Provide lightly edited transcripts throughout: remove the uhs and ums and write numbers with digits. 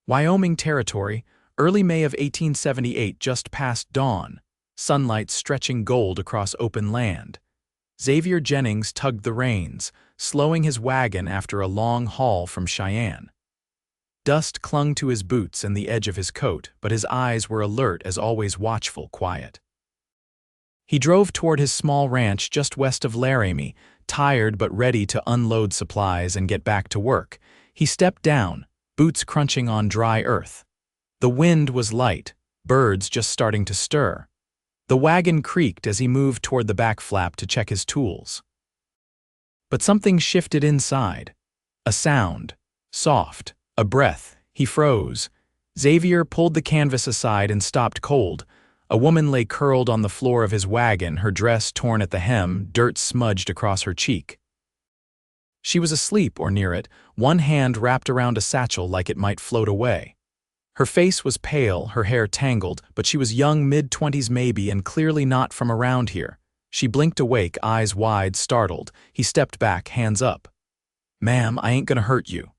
Wyoming Territory, early May of 1878, just past dawn, sunlight stretching gold across open land. Xavier Jennings tugged the reins, slowing his wagon after a long haul from Cheyenne. Dust clung to his boots and the edge of his coat, but his eyes were alert, as always watchful, quiet. He drove toward his small ranch just west of Laramie, tired but ready to unload supplies and get back to work. He stepped down, boots crunching on dry earth. The wind was light, birds just starting to stir. The wagon creaked as he moved toward the back flap to check his tools. But something shifted inside. A sound, soft, a breath. He froze. Xavier pulled the canvas aside and stopped cold. A woman lay curled on the floor of his wagon, her dress torn at the hem, dirt smudged across her cheek. She was asleep or near it, one hand wrapped around a satchel like it might float away. Her face was pale, her hair tangled, but she was young, mid-20s maybe, and clearly not from around here. She blinked awake, eyes wide, startled. He stepped back, hands up. "Ma'am, I ain't gonna hurt you."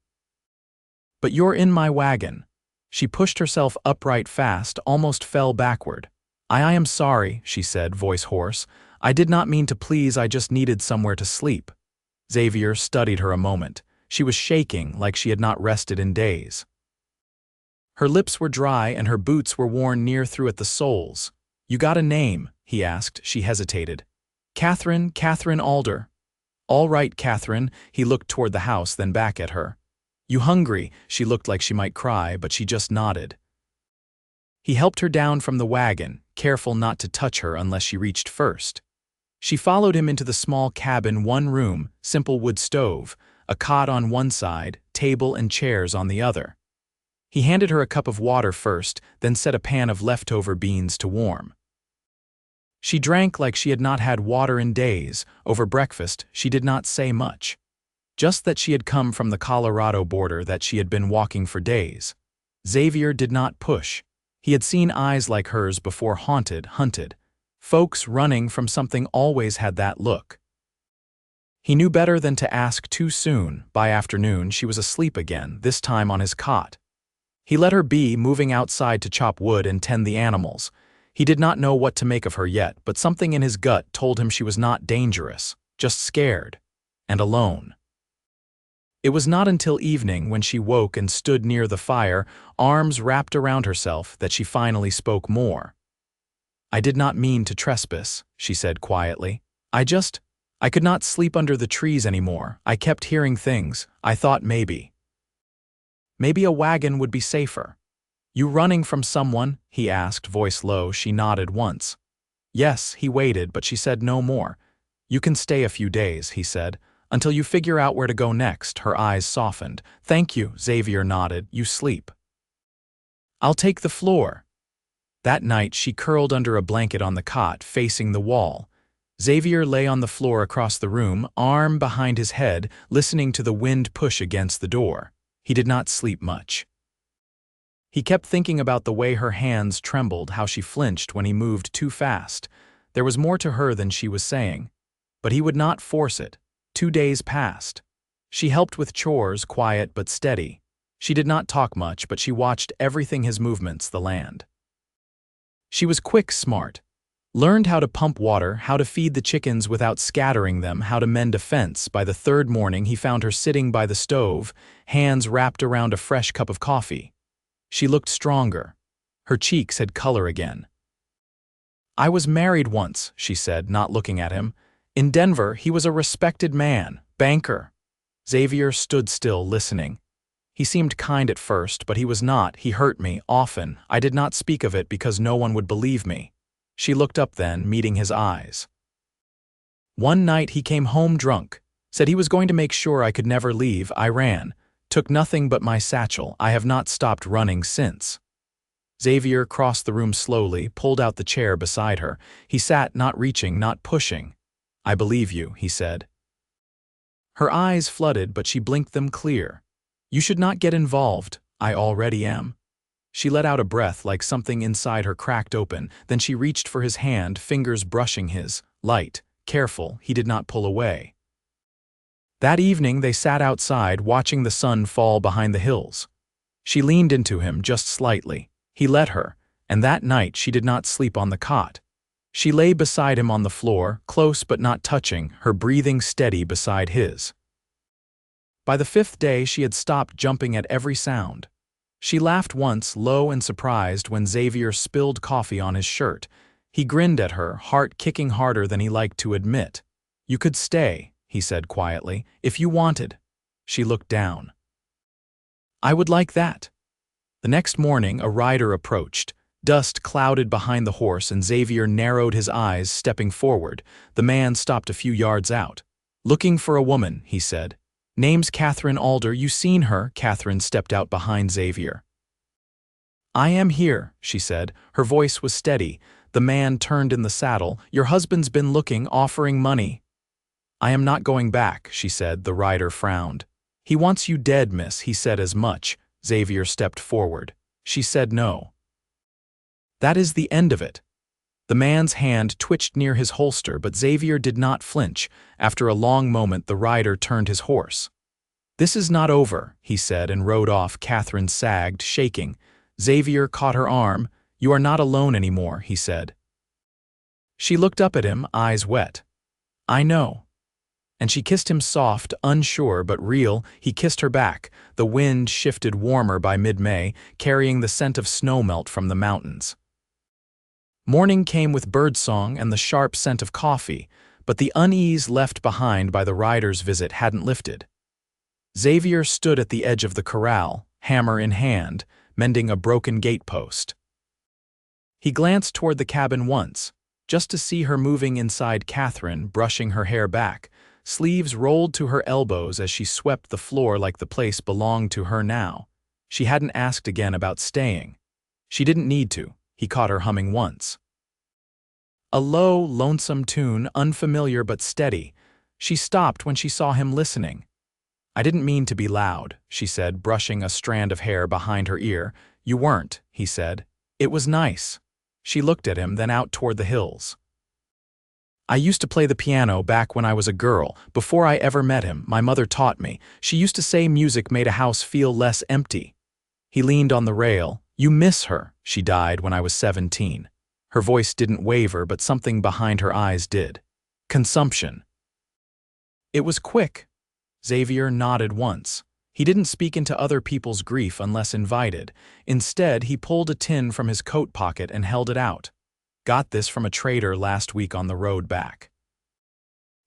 "But you're in my wagon." She pushed herself upright fast, almost fell backward. I am sorry," she said, voice hoarse. "I did not mean to please, I just needed somewhere to sleep." Xavier studied her a moment. She was shaking like she had not rested in days. Her lips were dry and her boots were worn near through at the soles. "You got a name?" he asked. She hesitated. Katherine Alder." "All right, Katherine." He looked toward the house, then back at her. "You hungry?" She looked like she might cry, but she just nodded. He helped her down from the wagon, careful not to touch her unless she reached first. She followed him into the small cabin, one room, simple wood stove, a cot on one side, table and chairs on the other. He handed her a cup of water first, then set a pan of leftover beans to warm. She drank like she had not had water in days. Over breakfast, she did not say much. Just that she had come from the Colorado border, that she had been walking for days. Xavier did not push. He had seen eyes like hers before, hunted. Folks running from something always had that look. He knew better than to ask too soon. By afternoon, she was asleep again, this time on his cot. He let her be, moving outside to chop wood and tend the animals. He did not know what to make of her yet, but something in his gut told him she was not dangerous, just scared, and alone. It was not until evening, when she woke and stood near the fire, arms wrapped around herself, that she finally spoke more. "I did not mean to trespass," she said quietly. I could not sleep under the trees anymore. I kept hearing things. I thought maybe a wagon would be safer." "You running from someone?" he asked, voice low. She nodded once. "Yes." He waited, but she said no more. "You can stay a few days," he said, "until you figure out where to go next." Her eyes softened. "Thank you," Xavier nodded. "You sleep." "I'll take the floor." That night she curled under a blanket on the cot, facing the wall. Xavier lay on the floor across the room, arm behind his head, listening to the wind push against the door. He did not sleep much. He kept thinking about the way her hands trembled, how she flinched when he moved too fast. There was more to her than she was saying. But he would not force it. 2 days passed. She helped with chores, quiet but steady. She did not talk much, but she watched everything, his movements, the land. She was quick, smart. Learned how to pump water, how to feed the chickens without scattering them, how to mend a fence. By the third morning, he found her sitting by the stove, hands wrapped around a fresh cup of coffee. She looked stronger. Her cheeks had color again. "I was married once," she said, not looking at him. "In Denver, he was a respected man, banker." Xavier stood still, listening. He seemed kind at first, but he was not. "He hurt me, often. I did not speak of it because no one would believe me." She looked up then, meeting his eyes. "One night he came home drunk, said he was going to make sure I could never leave. I ran. Took nothing but my satchel. I have not stopped running since." Xavier crossed the room slowly, pulled out the chair beside her. He sat, not reaching, not pushing. "I believe you," he said. Her eyes flooded, but she blinked them clear. "You should not get involved. I already am." She let out a breath like something inside her cracked open. Then she reached for his hand, fingers brushing his. Light, careful, he did not pull away. That evening they sat outside, watching the sun fall behind the hills. She leaned into him just slightly. He let her, and that night she did not sleep on the cot. She lay beside him on the floor, close but not touching, her breathing steady beside his. By the 5th day she had stopped jumping at every sound. She laughed once, low and surprised, when Xavier spilled coffee on his shirt. He grinned at her, heart kicking harder than he liked to admit. "You could stay," he said quietly, "if you wanted." She looked down. "I would like that." The next morning a rider approached. Dust clouded behind the horse and Xavier narrowed his eyes, stepping forward. The man stopped a few yards out. "Looking for a woman," he said. "Name's Katherine Alder. You seen her?" Katherine stepped out behind Xavier. "I am here," she said. Her voice was steady. The man turned in the saddle. "Your husband's been looking, offering money." "I am not going back," she said. The rider frowned. "He wants you dead, miss." He said as much. Xavier stepped forward. She said no. "That is the end of it." The man's hand twitched near his holster, but Xavier did not flinch. After a long moment the rider turned his horse. "This is not over," he said, and rode off. Katherine sagged, shaking. Xavier caught her arm. "You are not alone anymore," he said. She looked up at him, eyes wet. "I know." And she kissed him soft, unsure but real. He kissed her back. The wind shifted warmer by mid-May, carrying the scent of snowmelt from the mountains. Morning came with birdsong and the sharp scent of coffee, but the unease left behind by the rider's visit hadn't lifted. Xavier stood at the edge of the corral, hammer in hand, mending a broken gatepost. He glanced toward the cabin once, just to see her moving inside. Katherine, brushing her hair back, sleeves rolled to her elbows as she swept the floor like the place belonged to her now. She hadn't asked again about staying. She didn't need to. He caught her humming once. A low, lonesome tune, unfamiliar but steady. She stopped when she saw him listening. "I didn't mean to be loud," she said, brushing a strand of hair behind her ear. "You weren't," he said. "It was nice." She looked at him, then out toward the hills. "I used to play the piano back when I was a girl. Before I ever met him, my mother taught me. She used to say music made a house feel less empty." He leaned on the rail. "You miss her. She died when I was 17. Her voice didn't waver, but something behind her eyes did. "Consumption." "It was quick." Xavier nodded once. He didn't speak into other people's grief unless invited. Instead, he pulled a tin from his coat pocket and held it out. "Got this from a trader last week on the road back.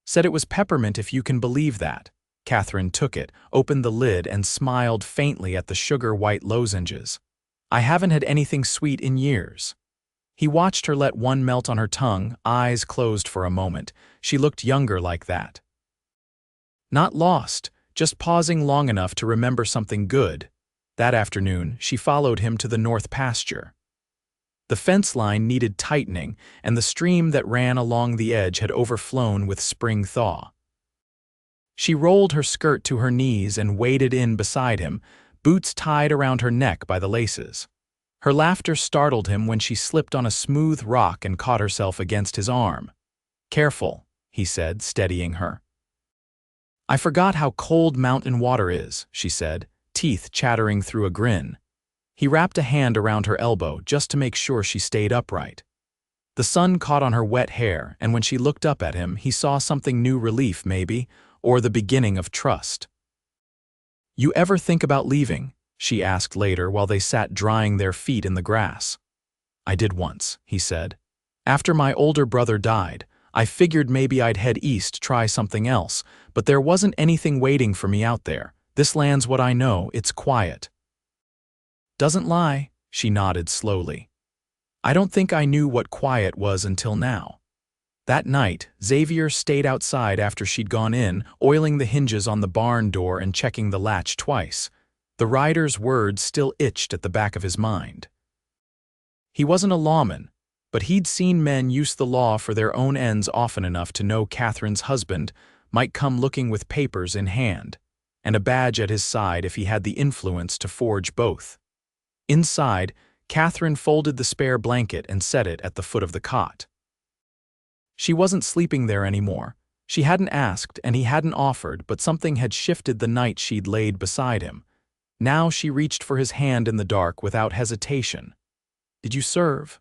Said it was peppermint, if you can believe that." Katherine took it, opened the lid, and smiled faintly at the sugar-white lozenges. "I haven't had anything sweet in years." He watched her let one melt on her tongue, eyes closed for a moment. She looked younger like that. Not lost, just pausing long enough to remember something good. That afternoon, she followed him to the north pasture. The fence line needed tightening, and the stream that ran along the edge had overflown with spring thaw. She rolled her skirt to her knees and waded in beside him, boots tied around her neck by the laces. Her laughter startled him when she slipped on a smooth rock and caught herself against his arm. "Careful," he said, steadying her. "I forgot how cold mountain water is," she said, teeth chattering through a grin. He wrapped a hand around her elbow just to make sure she stayed upright. The sun caught on her wet hair, and when she looked up at him, he saw something new, relief maybe, or the beginning of trust. "You ever think about leaving?" she asked later while they sat drying their feet in the grass. "I did once," he said. "After my older brother died, I figured maybe I'd head east, try something else, but there wasn't anything waiting for me out there. This land's what I know, it's quiet." "Doesn't lie," she nodded slowly. "I don't think I knew what quiet was until now." That night, Xavier stayed outside after she'd gone in, oiling the hinges on the barn door and checking the latch twice. The rider's words still itched at the back of his mind. He wasn't a lawman, but he'd seen men use the law for their own ends often enough to know Katherine's husband might come looking with papers in hand, and a badge at his side if he had the influence to forge both. Inside, Katherine folded the spare blanket and set it at the foot of the cot. She wasn't sleeping there anymore. She hadn't asked and he hadn't offered, but something had shifted the night she'd laid beside him. Now she reached for his hand in the dark without hesitation. "Did you serve?"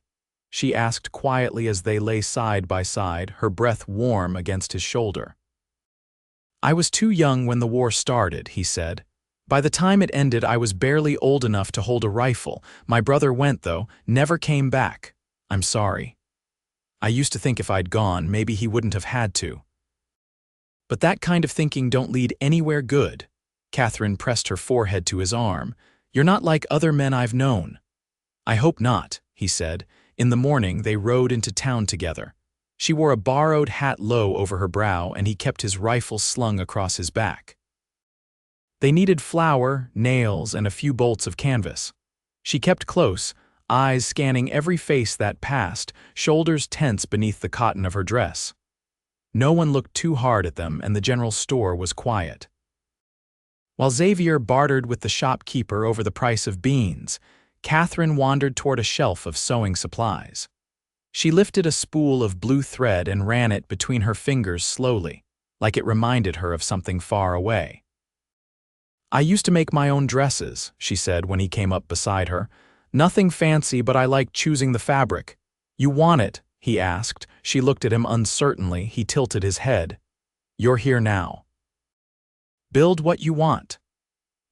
she asked quietly as they lay side by side, her breath warm against his shoulder. "I was too young when the war started," he said. "By the time it ended, I was barely old enough to hold a rifle. My brother went, though, never came back. I'm sorry. I used to think if I'd gone, maybe he wouldn't have had to. But that kind of thinking don't lead anywhere good." Katherine pressed her forehead to his arm. "You're not like other men I've known." "I hope not," he said. In the morning, they rode into town together. She wore a borrowed hat low over her brow, and he kept his rifle slung across his back. They needed flour, nails, and a few bolts of canvas. She kept close, eyes scanning every face that passed, shoulders tense beneath the cotton of her dress. No one looked too hard at them, and the general store was quiet. While Xavier bartered with the shopkeeper over the price of beans, Katherine wandered toward a shelf of sewing supplies. She lifted a spool of blue thread and ran it between her fingers slowly, like it reminded her of something far away. "I used to make my own dresses," she said when he came up beside her. "Nothing fancy, but I like choosing the fabric." "You want it?" he asked. She looked at him uncertainly. He tilted his head. "You're here now. Build what you want."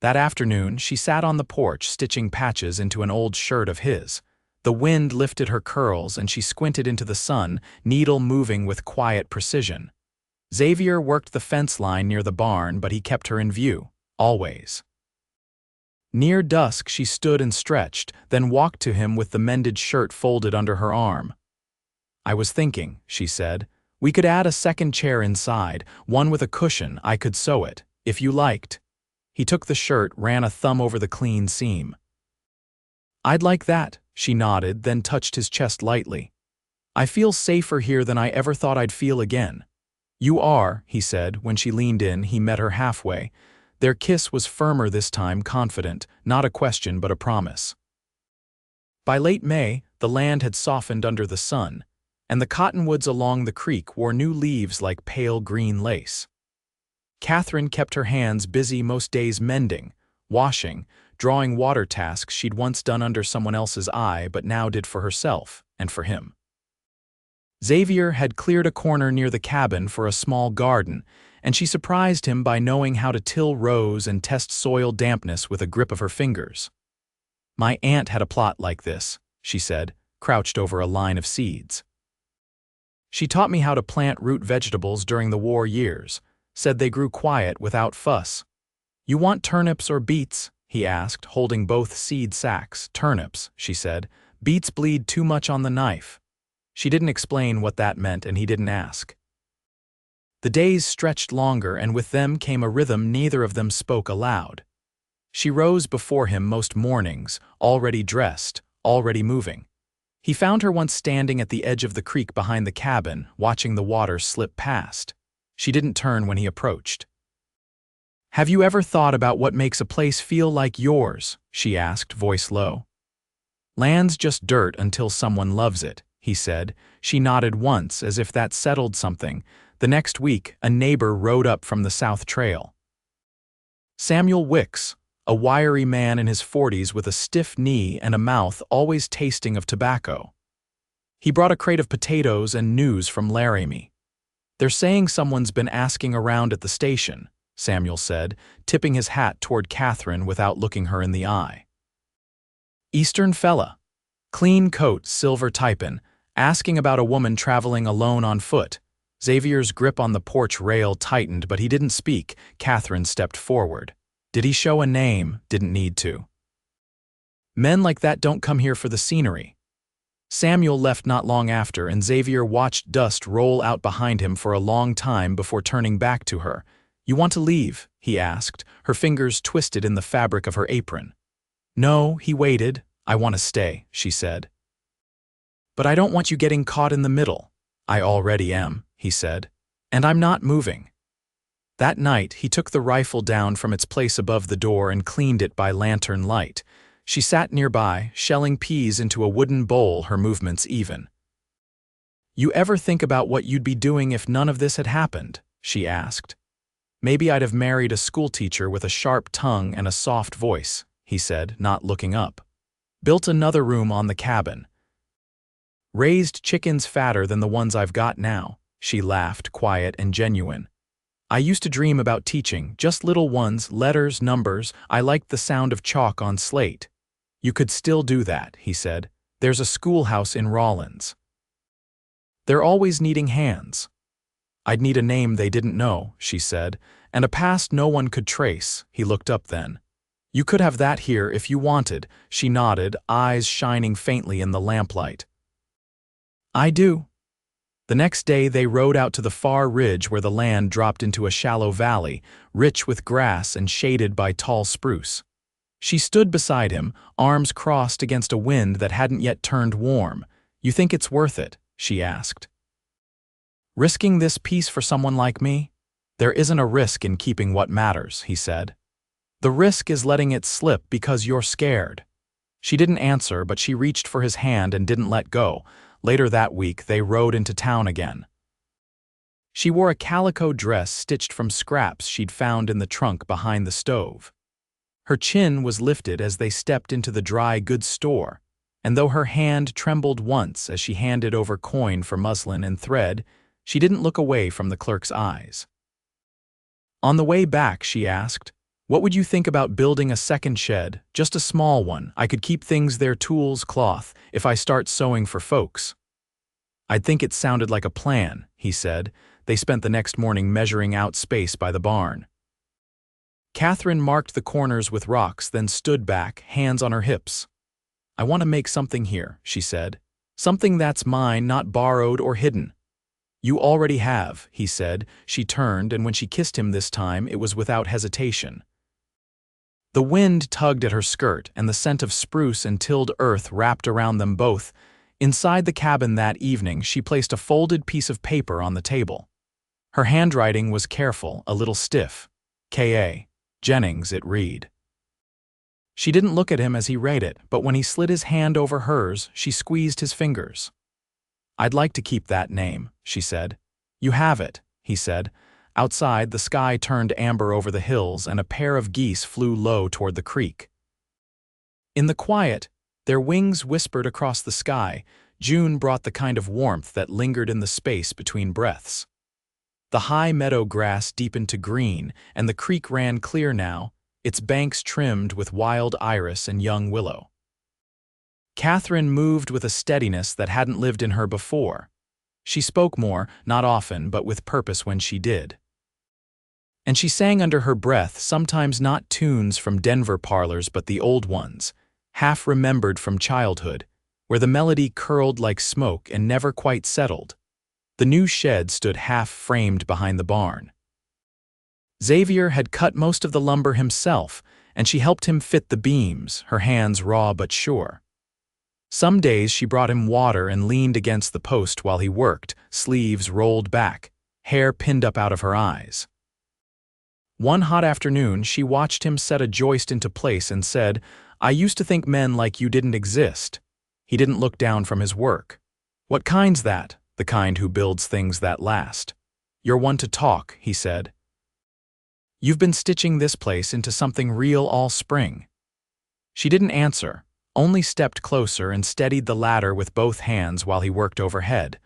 That afternoon, she sat on the porch stitching patches into an old shirt of his. The wind lifted her curls and she squinted into the sun, needle moving with quiet precision. Xavier worked the fence line near the barn, but he kept her in view, always. Near dusk, she stood and stretched, then walked to him with the mended shirt folded under her arm. "I was thinking," she said, "we could add a second chair inside, one with a cushion. I could sew it, if you liked." He took the shirt, ran a thumb over the clean seam. "I'd like that," she nodded, then touched his chest lightly. "I feel safer here than I ever thought I'd feel again." "You are," he said. When she leaned in, he met her halfway. Their kiss was firmer this time, confident, not a question but a promise. By late May, the land had softened under the sun, and the cottonwoods along the creek wore new leaves like pale green lace. Katherine kept her hands busy most days mending, washing, drawing water tasks she'd once done under someone else's eye but now did for herself and for him. Xavier had cleared a corner near the cabin for a small garden, and she surprised him by knowing how to till rows and test soil dampness with a grip of her fingers. "My aunt had a plot like this," she said, crouched over a line of seeds. "She taught me how to plant root vegetables during the war years, said they grew quiet without fuss." "You want turnips or beets?" he asked, holding both seed sacks. "Turnips," she said. "Beets bleed too much on the knife." She didn't explain what that meant, and he didn't ask. The days stretched longer, and with them came a rhythm neither of them spoke aloud. She rose before him most mornings, already dressed, already moving. He found her once standing at the edge of the creek behind the cabin, watching the water slip past. She didn't turn when he approached. "Have you ever thought about what makes a place feel like yours?" she asked, voice low. "Land's just dirt until someone loves it," he said. She nodded once, as if that settled something. The next week, a neighbor rode up from the South Trail. Samuel Wicks, a wiry man in his 40s with a stiff knee and a mouth always tasting of tobacco. He brought a crate of potatoes and news from Laramie. "They're saying someone's been asking around at the station," Samuel said, tipping his hat toward Katherine without looking her in the eye. "Eastern fella. Clean coat, silver typin', asking about a woman traveling alone on foot." Xavier's grip on the porch rail tightened, but he didn't speak. Katherine stepped forward. Did he show a name? Didn't need to. "Men like that don't come here for the scenery." Samuel left not long after, and Xavier watched dust roll out behind him for a long time before turning back to her. "You want to leave?" he asked, her fingers twisted in the fabric of her apron. "No," he waited. "I want to stay," she said. "But I don't want you getting caught in the middle." "I already am," he said. "And I'm not moving." That night, he took the rifle down from its place above the door and cleaned it by lantern light. She sat nearby, shelling peas into a wooden bowl, her movements even. "You ever think about what you'd be doing if none of this had happened?" she asked. Maybe I'd have married a schoolteacher with a sharp tongue and a soft voice, he said, not looking up. Built another room on the cabin. Raised chickens fatter than the ones I've got now, she laughed, quiet and genuine. I used to dream about teaching, just little ones, letters, numbers. I liked the sound of chalk on slate. You could still do that, he said. There's a schoolhouse in Rawlins. They're always needing hands. I'd need a name they didn't know, she said, and a past no one could trace. He looked up then. You could have that here if you wanted, she nodded, eyes shining faintly in the lamplight. I do. The next day they rode out to the far ridge where the land dropped into a shallow valley, rich with grass and shaded by tall spruce. She stood beside him, arms crossed against a wind that hadn't yet turned warm. You think it's worth it? She asked. Risking this peace for someone like me? There isn't a risk in keeping what matters, he said. The risk is letting it slip because you're scared. She didn't answer, but she reached for his hand and didn't let go. Later that week, they rode into town again. She wore a calico dress stitched from scraps she'd found in the trunk behind the stove. Her chin was lifted as they stepped into the dry goods store, and though her hand trembled once as she handed over coin for muslin and thread, she didn't look away from the clerk's eyes. On the way back, she asked, "What would you think about building a second shed, just a small one? I could keep things there, tools, cloth, if I start sewing for folks." I'd think it sounded like a plan, he said. They spent the next morning measuring out space by the barn. Katherine marked the corners with rocks, then stood back, hands on her hips. I want to make something here, she said. Something that's mine, not borrowed or hidden. You already have, he said. She turned, and when she kissed him this time, it was without hesitation. The wind tugged at her skirt, and the scent of spruce and tilled earth wrapped around them both. Inside the cabin that evening, she placed a folded piece of paper on the table. Her handwriting was careful, a little stiff. K.A. Jennings, it read. She didn't look at him as he read it, but when he slid his hand over hers, she squeezed his fingers. I'd like to keep that name, she said. You have it, he said. Outside, the sky turned amber over the hills, and a pair of geese flew low toward the creek. In the quiet, their wings whispered across the sky. June brought the kind of warmth that lingered in the space between breaths. The high meadow grass deepened to green, and the creek ran clear now, its banks trimmed with wild iris and young willow. Katherine moved with a steadiness that hadn't lived in her before. She spoke more, not often, but with purpose when she did. And she sang under her breath, sometimes not tunes from Denver parlors but the old ones, half-remembered from childhood, where the melody curled like smoke and never quite settled. The new shed stood half-framed behind the barn. Xavier had cut most of the lumber himself, and she helped him fit the beams, her hands raw but sure. Some days she brought him water and leaned against the post while he worked, sleeves rolled back, hair pinned up out of her eyes. One hot afternoon, she watched him set a joist into place and said, I used to think men like you didn't exist. He didn't look down from his work. What kind's that? The kind who builds things that last. You're one to talk, he said. You've been stitching this place into something real all spring. She didn't answer, only stepped closer and steadied the ladder with both hands while he worked overhead.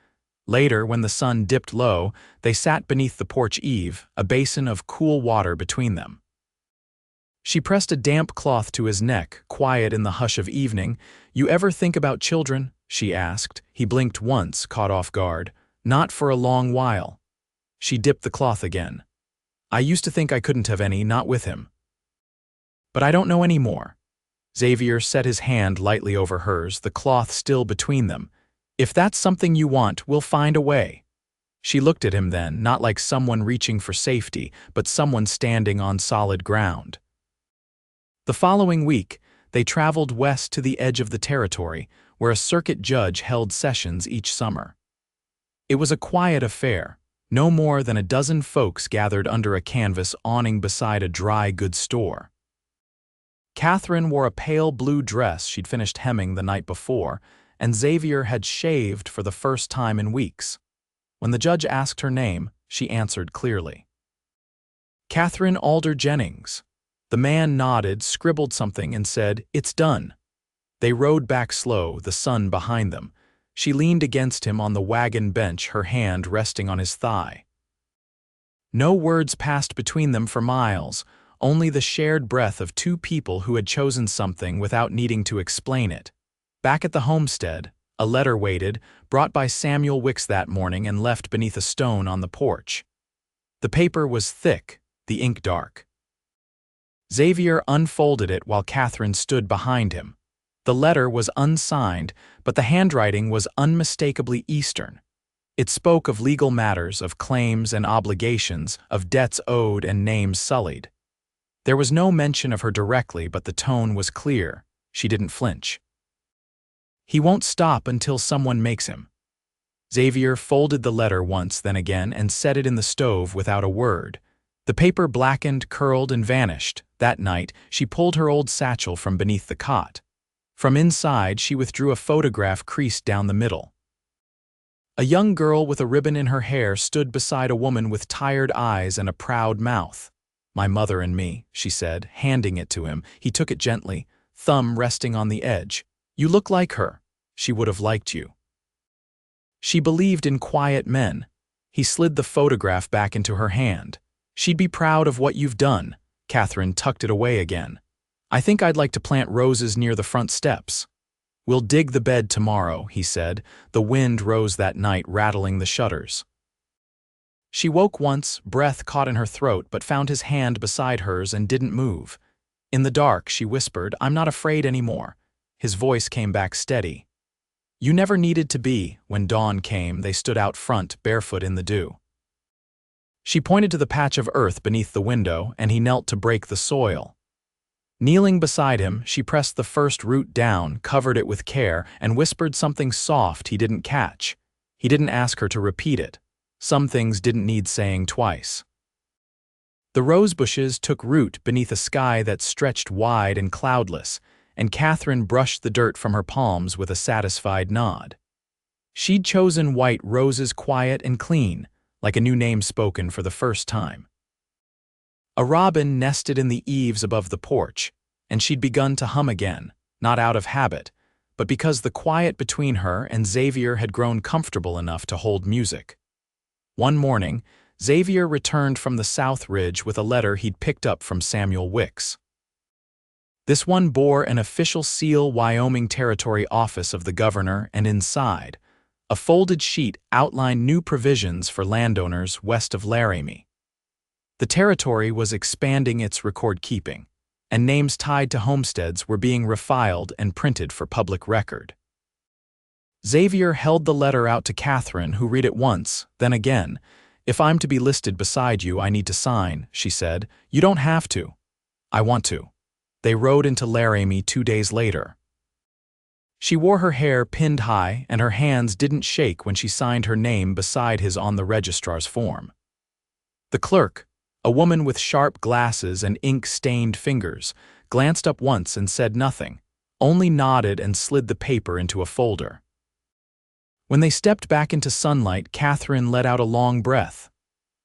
Later, when the sun dipped low, they sat beneath the porch eave, a basin of cool water between them. She pressed a damp cloth to his neck, quiet in the hush of evening. You ever think about children? She asked. He blinked once, caught off guard. Not for a long while. She dipped the cloth again. I used to think I couldn't have any, not with him. But I don't know any more. Xavier set his hand lightly over hers, the cloth still between them. If that's something you want, we'll find a way. She looked at him then, not like someone reaching for safety, but someone standing on solid ground. The following week, they traveled west to the edge of the territory, where a circuit judge held sessions each summer. It was a quiet affair, no more than a dozen folks gathered under a canvas awning beside a dry goods store. Katherine wore a pale blue dress she'd finished hemming the night before, and Xavier had shaved for the first time in weeks. When the judge asked her name, she answered clearly. Katherine Alder Jennings. The man nodded, scribbled something, and said, "It's done." They rode back slow, the sun behind them. She leaned against him on the wagon bench, her hand resting on his thigh. No words passed between them for miles, only the shared breath of two people who had chosen something without needing to explain it. Back at the homestead, a letter waited, brought by Samuel Wicks that morning and left beneath a stone on the porch. The paper was thick, the ink dark. Xavier unfolded it while Katherine stood behind him. The letter was unsigned, but the handwriting was unmistakably Eastern. It spoke of legal matters, of claims and obligations, of debts owed and names sullied. There was no mention of her directly, but the tone was clear. She didn't flinch. "He won't stop until someone makes him." Xavier folded the letter once, then again, and set it in the stove without a word. The paper blackened, curled, and vanished. That night, she pulled her old satchel from beneath the cot. From inside, she withdrew a photograph creased down the middle. A young girl with a ribbon in her hair stood beside a woman with tired eyes and a proud mouth. "My mother and me," she said, handing it to him. He took it gently, thumb resting on the edge. "You look like her. She would have liked you." She believed in quiet men. He slid the photograph back into her hand. "She'd be proud of what you've done." Katherine tucked it away again. "I think I'd like to plant roses near the front steps." "We'll dig the bed tomorrow," he said. The wind rose that night, rattling the shutters. She woke once, breath caught in her throat, but found his hand beside hers and didn't move. In the dark, she whispered, "I'm not afraid anymore." His voice came back steady. "You never needed to be." When dawn came, they stood out front, barefoot in the dew. She pointed to the patch of earth beneath the window, and he knelt to break the soil. Kneeling beside him, she pressed the first root down, covered it with care, and whispered something soft he didn't catch. He didn't ask her to repeat it. Some things didn't need saying twice. The rose bushes took root beneath a sky that stretched wide and cloudless, and Katherine brushed the dirt from her palms with a satisfied nod. She'd chosen white roses, quiet and clean, like a new name spoken for the first time. A robin nested in the eaves above the porch, and she'd begun to hum again, not out of habit, but because the quiet between her and Xavier had grown comfortable enough to hold music. One morning, Xavier returned from the South Ridge with a letter he'd picked up from Samuel Wicks. This one bore an official seal, Wyoming Territory office of the governor, and inside, a folded sheet outlined new provisions for landowners west of Laramie. The territory was expanding its record-keeping, and names tied to homesteads were being refiled and printed for public record. Xavier held the letter out to Katherine, who read it once, then again. "If I'm to be listed beside you, I need to sign," she said. "You don't have to." "I want to." They rode into Laramie 2 days later. She wore her hair pinned high, and her hands didn't shake when she signed her name beside his on the registrar's form. The clerk, a woman with sharp glasses and ink-stained fingers, glanced up once and said nothing, only nodded and slid the paper into a folder. When they stepped back into sunlight, Katherine let out a long breath.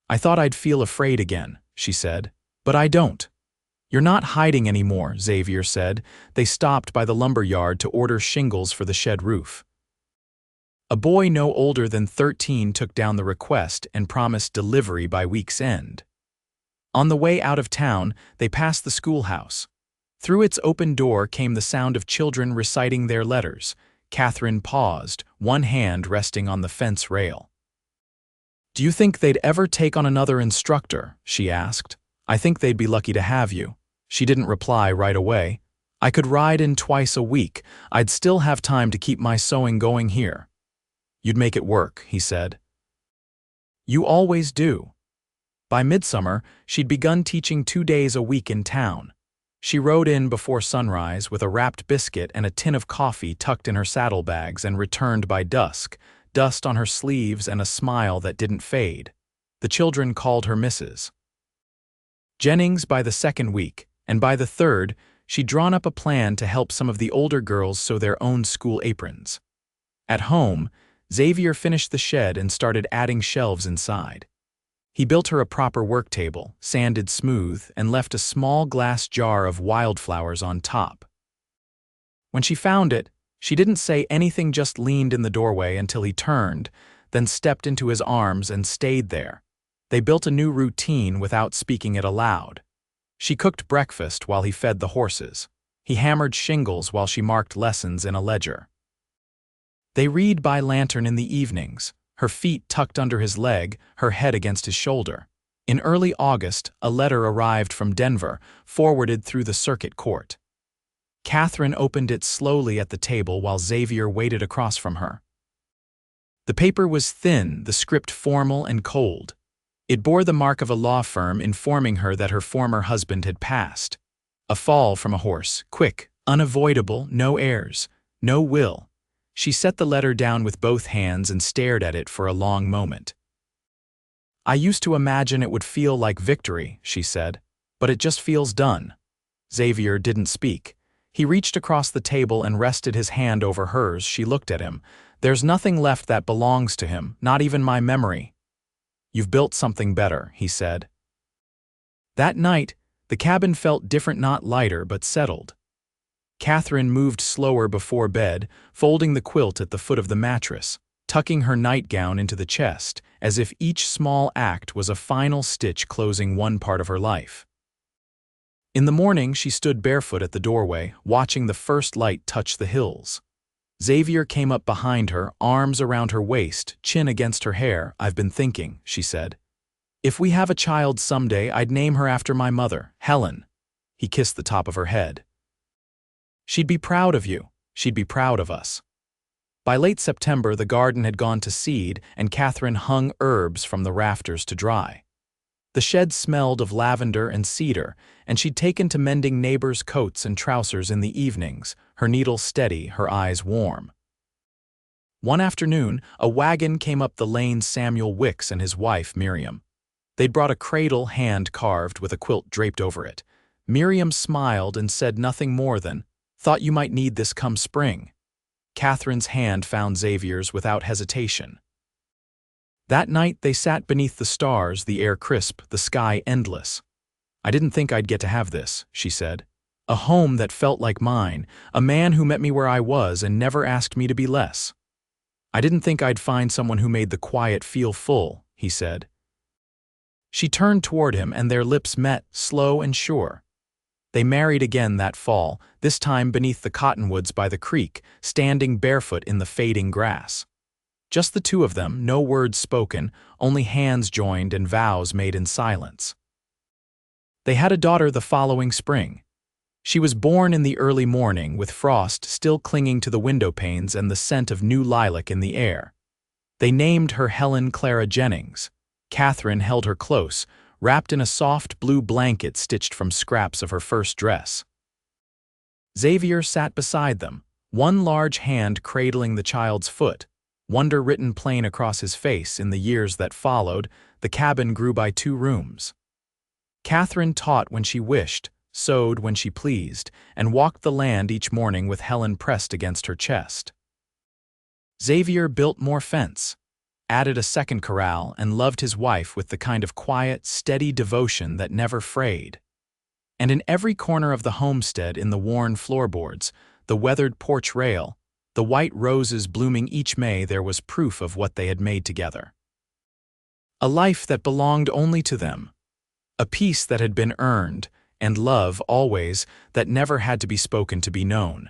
"I thought I'd feel afraid again," she said, "but I don't." "You're not hiding anymore," Xavier said. They stopped by the lumber yard to order shingles for the shed roof. A boy no older than 13 took down the request and promised delivery by week's end. On the way out of town, they passed the schoolhouse. Through its open door came the sound of children reciting their letters. Katherine paused, one hand resting on the fence rail. "Do you think they'd ever take on another instructor?" she asked. "I think they'd be lucky to have you." She didn't reply right away. "I could ride in twice a week. I'd still have time to keep my sewing going here." "You'd make it work," he said. "You always do." By midsummer, she'd begun teaching 2 days a week in town. She rode in before sunrise with a wrapped biscuit and a tin of coffee tucked in her saddlebags and returned by dusk, dust on her sleeves and a smile that didn't fade. The children called her Mrs. Jennings by the second week, and by the third, she'd drawn up a plan to help some of the older girls sew their own school aprons. At home, Xavier finished the shed and started adding shelves inside. He built her a proper work table, sanded smooth, and left a small glass jar of wildflowers on top. When she found it, she didn't say anything, just leaned in the doorway until he turned, then stepped into his arms and stayed there. They built a new routine without speaking it aloud. She cooked breakfast while he fed the horses. He hammered shingles while she marked lessons in a ledger. They read by lantern in the evenings, her feet tucked under his leg, her head against his shoulder. In early August, a letter arrived from Denver, forwarded through the circuit court. Katherine opened it slowly at the table while Xavier waited across from her. The paper was thin, the script formal and cold. It bore the mark of a law firm informing her that her former husband had passed. A fall from a horse, quick, unavoidable, no heirs, no will. She set the letter down with both hands and stared at it for a long moment. "I used to imagine it would feel like victory," she said, "but it just feels done." Xavier didn't speak. He reached across the table and rested his hand over hers. She looked at him. "There's nothing left that belongs to him, not even my memory." "You've built something better," he said. That night, the cabin felt different, not lighter, but settled. Katherine moved slower before bed, folding the quilt at the foot of the mattress, tucking her nightgown into the chest, as if each small act was a final stitch closing one part of her life. In the morning, she stood barefoot at the doorway, watching the first light touch the hills. Xavier came up behind her, arms around her waist, chin against her hair. "I've been thinking," she said. "If we have a child someday, I'd name her after my mother, Helen." He kissed the top of her head. "She'd be proud of you. She'd be proud of us." By late September, the garden had gone to seed, and Katherine hung herbs from the rafters to dry. The shed smelled of lavender and cedar, and she'd taken to mending neighbors' coats and trousers in the evenings, her needle steady, her eyes warm. One afternoon, a wagon came up the lane. Samuel Wicks and his wife, Miriam. They'd brought a cradle hand-carved with a quilt draped over it. Miriam smiled and said nothing more than, "Thought you might need this come spring." Katherine's hand found Xavier's without hesitation. That night they sat beneath the stars, the air crisp, the sky endless. "I didn't think I'd get to have this," she said. "A home that felt like mine, a man who met me where I was and never asked me to be less. I didn't think I'd find someone who made the quiet feel full," he said. She turned toward him and their lips met, slow and sure. They married again that fall, this time beneath the cottonwoods by the creek, standing barefoot in the fading grass. Just the two of them, no words spoken, only hands joined and vows made in silence. They had a daughter the following spring. She was born in the early morning, with frost still clinging to the window panes and the scent of new lilac in the air. They named her Helen Clara Jennings. Katherine held her close, wrapped in a soft blue blanket stitched from scraps of her first dress. Xavier sat beside them, one large hand cradling the child's foot, wonder written plain across his face. In the years that followed, the cabin grew by 2 rooms. Katherine taught when she wished, sewed when she pleased, and walked the land each morning with Helen pressed against her chest. Xavier built more fence, added a second corral, and loved his wife with the kind of quiet, steady devotion that never frayed. And in every corner of the homestead, in the worn floorboards, the weathered porch rail, the white roses blooming each May, there was proof of what they had made together. A life that belonged only to them. A peace that had been earned, and love, always, that never had to be spoken to be known.